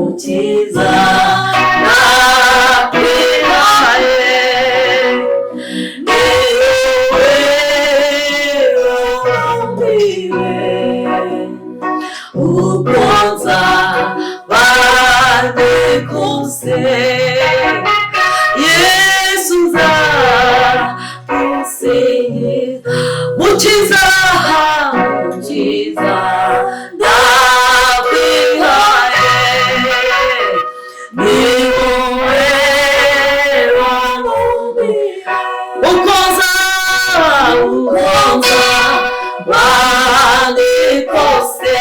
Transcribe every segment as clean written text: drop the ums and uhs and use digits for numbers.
mukiza nakwihaye niwe wambiwe uko nzabane kose Yesu nzagusingiza mukiza mukiza nakwihaye niwe wambiwe uko nzabane kose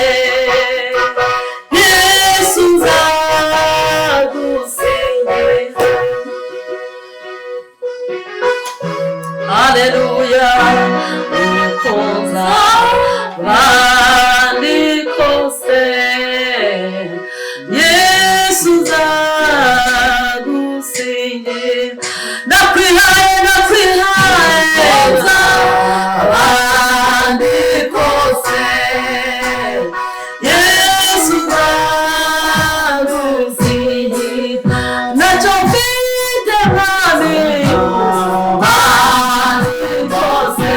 Yesu nzagusingiza. Haleluya uko nzabane kose Yesu nzagusingiza nakwihaye nzabane kose Yesu nzagusingiza nacyo mfite mwami kose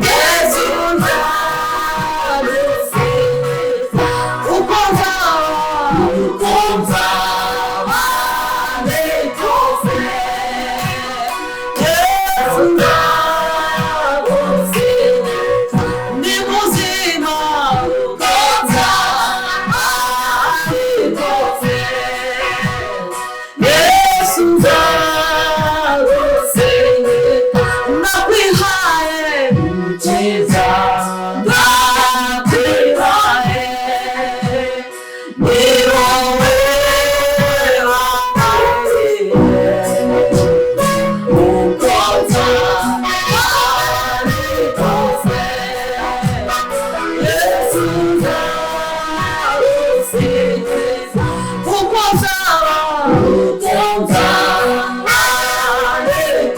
Yesu nzagusingiza uko nzabane kose Yesu nzagusingiza ndi muzima uko nzabane kose Yesu nzagusingiza nakwihaye mukiza nakwihaye ni wowe wambiwe uko nzabane kose Yesu nzagusingiza uko nzabane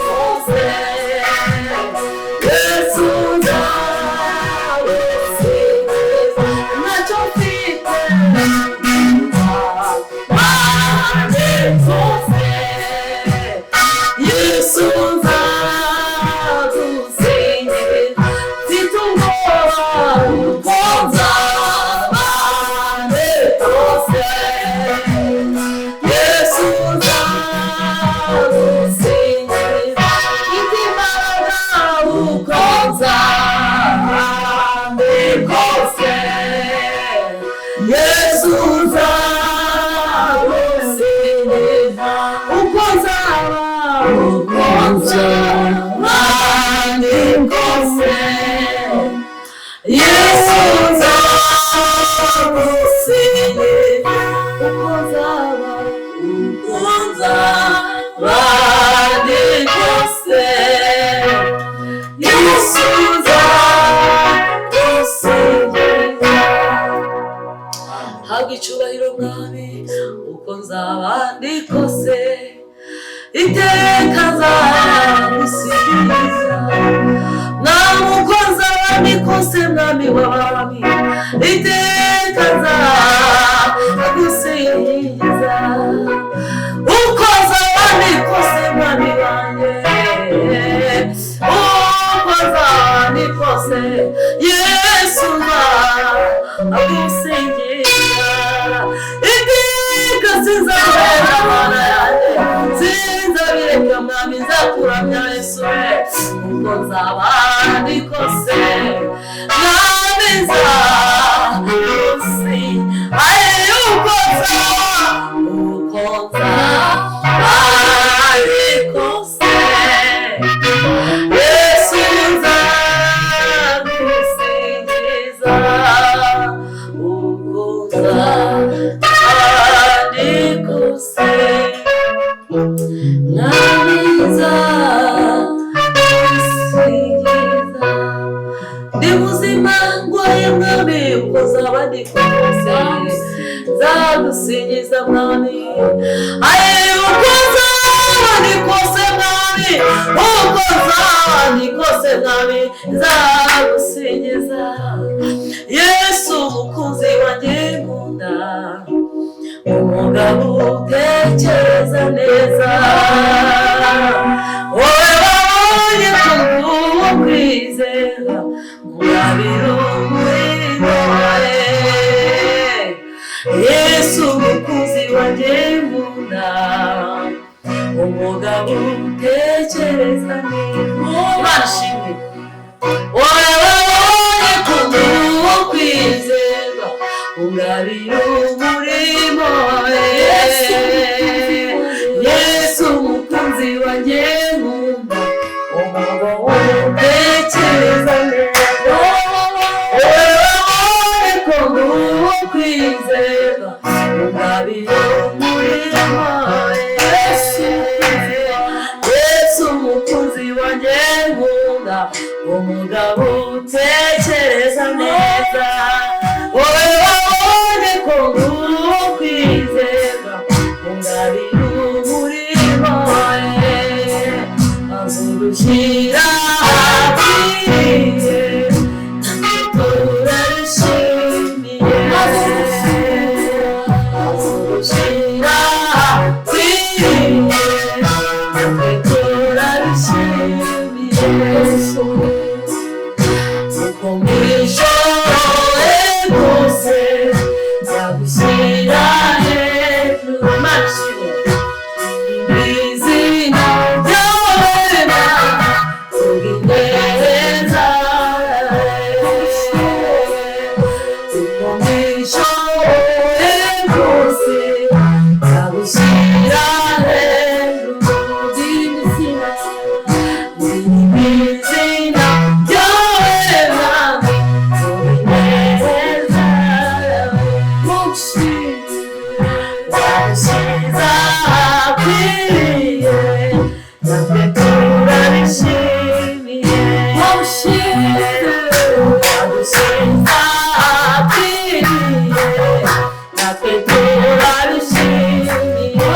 kose Yesu nzagusingiza nacyo mfite nzabane kose Yesu nzagusingiza mfite ubwoba uko nzabane kose Yesu nzagusingiza mfite imbaraga uko nzabane kose Yesu nzagusingiza uko nzabane kose Yesu nzagusingiza uko nzabane kose Yesu nzagusingiza. Habwa icyubahiro mwami uko nzaba ndi kose iteka nzagusingiza mwami uko nzaba ndi kose mwami w'abami iteka nzagusingiza uko nzaba ndi kose mwami wanjye uko nzaba ndi kose Yesu nzagusingiza iteka sinzabera Mana yanjye sinzabireka mwami nzakuramya Yesu uko nzaba ndi kose mwami nzagusingiza uko nzaba ndi kose Yesu nzagusingiza uko nzaba ndi kose mwami nzagusingiza ndi muzima ngwaye mwami uko nzaba ndi kose nzagusingiza mwami uko nzaba ndi kose mwami uko nzaba ndi kose mwami nzagusingiza Yesu mukunzi wanjye nkunda umugabo utekereza neza, wowe wabonye kubwo kwizera ngurabira umurimo wawe. Yesu umukunzi wanjye nkunda, umugabo utekereza neza. Bashimwe wowe wabonye kubwo kwizera ngurabira umurimo wawe. Yesu umukunzi wanjye nkunda, umugabo utekereza neza, wowe wabonye kubwo kwizera ngurabira umurimo wawe. Yesu umukunzi wanjye nkunda, umugabo utekereza neza, wowe wabonye kubwo kwizera ngurabira umurimo wawe. Azurushyira akwiriye turarishimiye, azurushyira akwiriye turarishimiye, uko mbishoboye rwose nzagushyira hejuru. Izina ryawe turineza, uko mbishoboye rwose nzagushyira hejuru. Izina ryawe turineza, nzagushyiza akwiriye natwe turabishimiye. Nzagushyiza akwiriye natwe turabishimiye.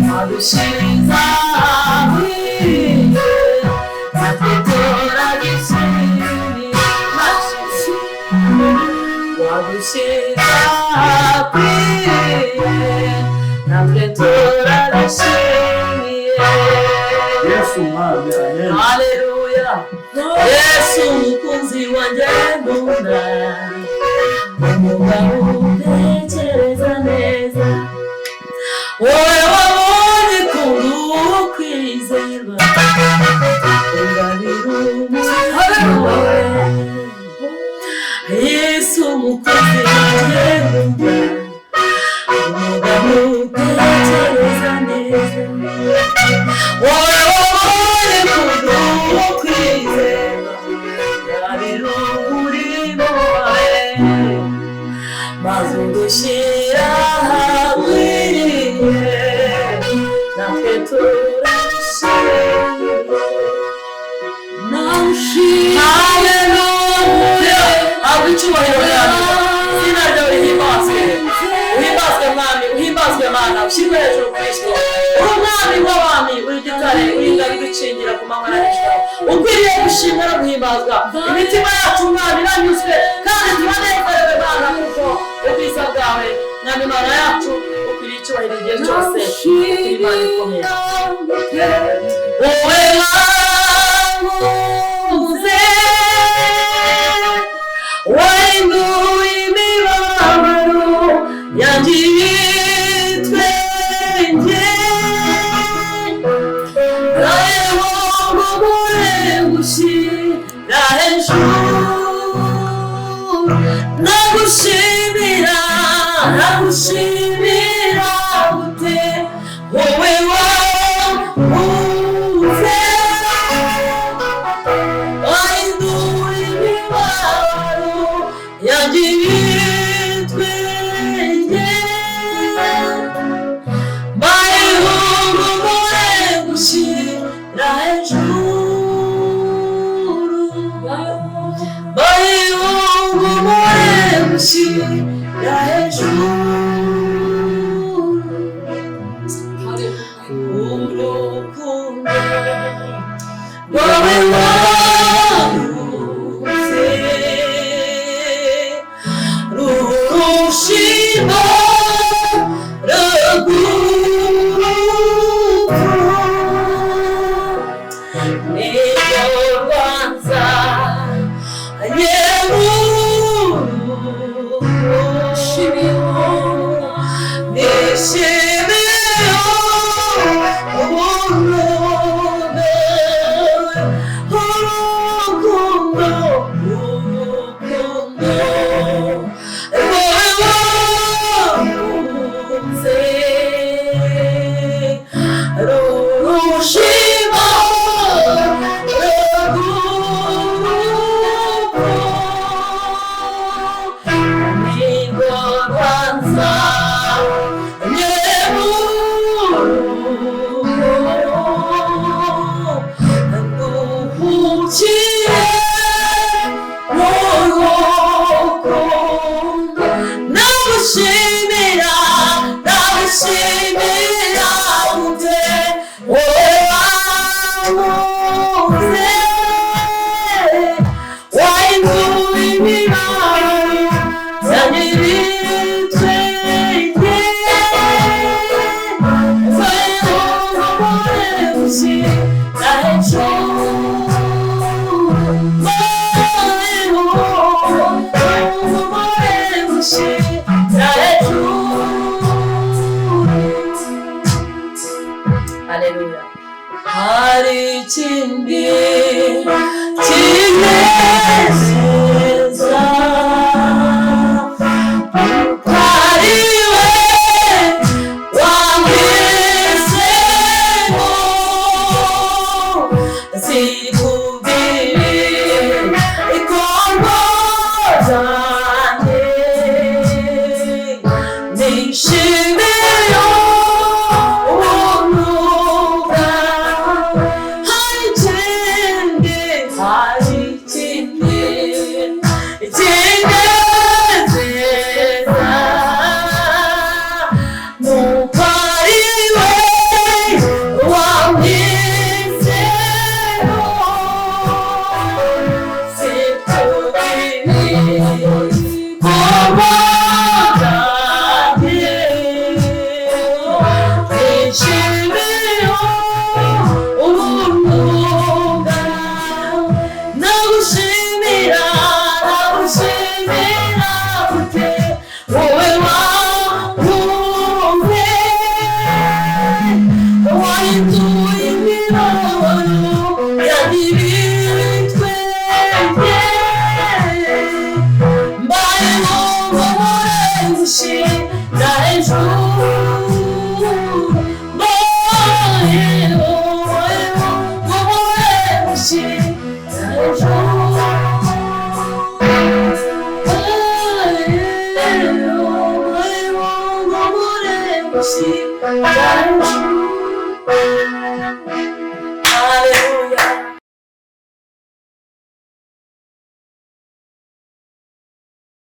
Nzagushyiza akwiriye natwe turabishimiye. Nzagushyiza akwiriye natwe turabishimiye. Yesu mwami, amen. Haleluya. Yesu umukunzi wanjye nkunda, umugabo utekereza neza, wowe wabonye kubwo kwizera ngurabira umurimo wawe. Yesu umukunzi wanjye nkunda, umugabo utekereza neza, wowe wabonye kubwo kwizera ngurabira umurimo wawe. Maze udushyira ahakwiriye natwe turabishimiye. Haleluya. Habwa icyubahiro yawe, izina ryawe rihimbazwe, uhimbazwe mwami, uhimbazwe mana, ushyirwe hejuru Kristo. Uri umwami w'abami, uri igitare, uri ingabo idukingira ku manywa na nijoro, ukwiriye gushimwa no guhimbazwa. Imitima yacu mwami iranyuzwe kandi turanezerewe mana, kuko ubwiza bwawe mwami mana yacu ukwiriye icyubahiro igihe cyose. Imana ikomeye, wowe wanguze, wahinduye imibabaro yanjye ibitwenge, nawe wongomore gushyira hejuru. Nagushimira gute, wowe wanguze, wahinduye imibabaro yanjye ibitwenge, bayihungumure gushyira hejuru, bayihungumure gushyira hejuru. Urukundo rwawe wanguze rurushimo Haleluya. Hari ikindi kinezeza hari we wampisemo zikubwire ikorwa zanjye nishimiye